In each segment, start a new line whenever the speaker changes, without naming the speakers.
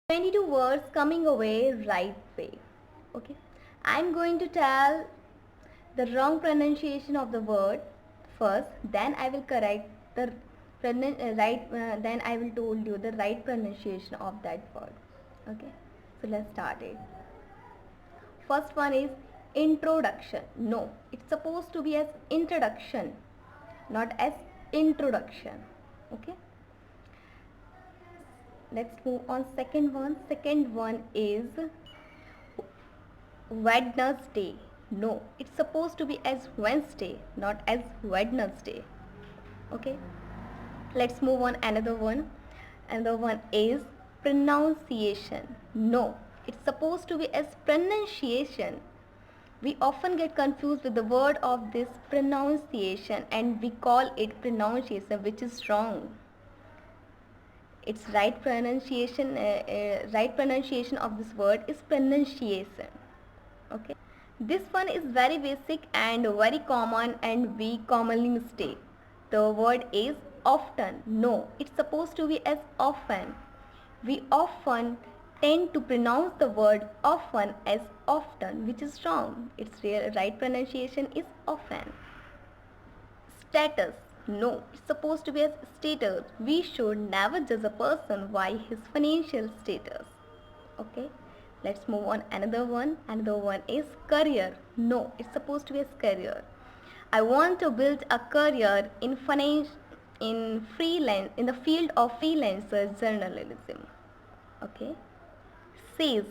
22 words coming away right way. Okay, I'm going to tell the wrong pronunciation of the word first, then I will correct the then I will told you the right pronunciation of that word. Okay, so let's start it. First one is introduction. No, it's supposed to be as introduction, not as introduction. Okay, let's move on. Second one is Wednesday. No, it's supposed to be as Wednesday, not as Wednesday. Okay, let's move on. Another one is pronunciation. No, it's supposed to be as pronunciation. We often get confused with the word of this pronunciation and we call it pronunciation, which is wrong. Its right pronunciation of this word is pronunciation. Okay, this one is very basic and very common and we commonly mistake. The word is often. No, it's supposed to be as often. We often tend to pronounce the word often as often, which is wrong. Its right pronunciation is often. Status. No, it's supposed to be as status. We should never judge a person by his financial status. Okay, let's move on. Another one is career. No, it's supposed to be as career. I want to build a career in the field of freelancer journalism. Okay, says.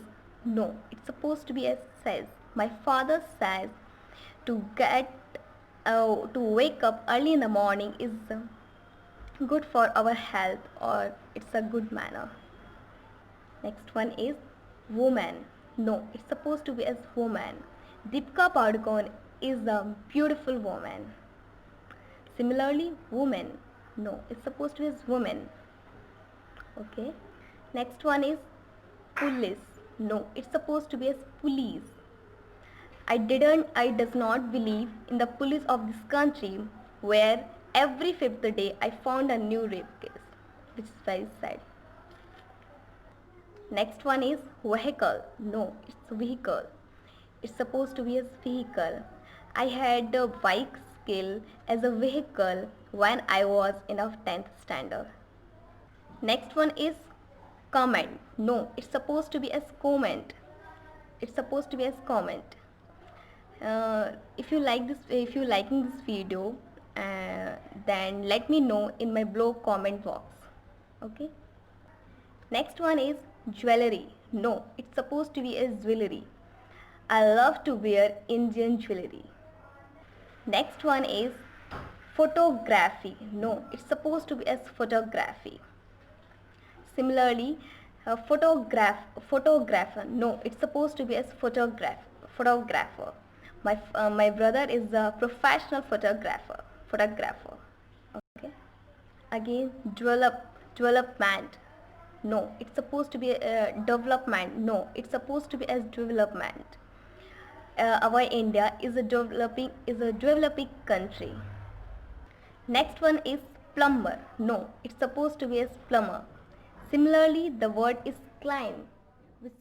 No, it's supposed to be as says. My father says to wake up early in the morning is good for our health, or it's a good manner. Next one is woman. No, it's supposed to be as woman. Deepika Padukone is a beautiful woman. Similarly, woman. No, it's supposed to be as woman. Okay. Next one is police. No, it's supposed to be as police. I does not believe in the police of this country where every fifth day I found a new rape case, which is very sad. Next one is vehicle. No, it's vehicle. It's supposed to be as vehicle. I had the bike skill as a vehicle when I was in a 10th standard. Next one is comment. No, it's supposed to be as comment. It's supposed to be as comment. If you liking this video, then let me know in my blog comment box. Okay. Next one is jewelry. No, it's supposed to be as jewelry. I love to wear Indian jewelry. Next one is photography. No, it's supposed to be as photography. Similarly, photographer. No, it's supposed to be as photographer. My brother is a professional photographer. Okay. Again, development. No, it's supposed to be development. No, it's supposed to be as development. Our India is a developing country. Next one is plumber. No, it's supposed to be as plumber. Similarly, the word is climb.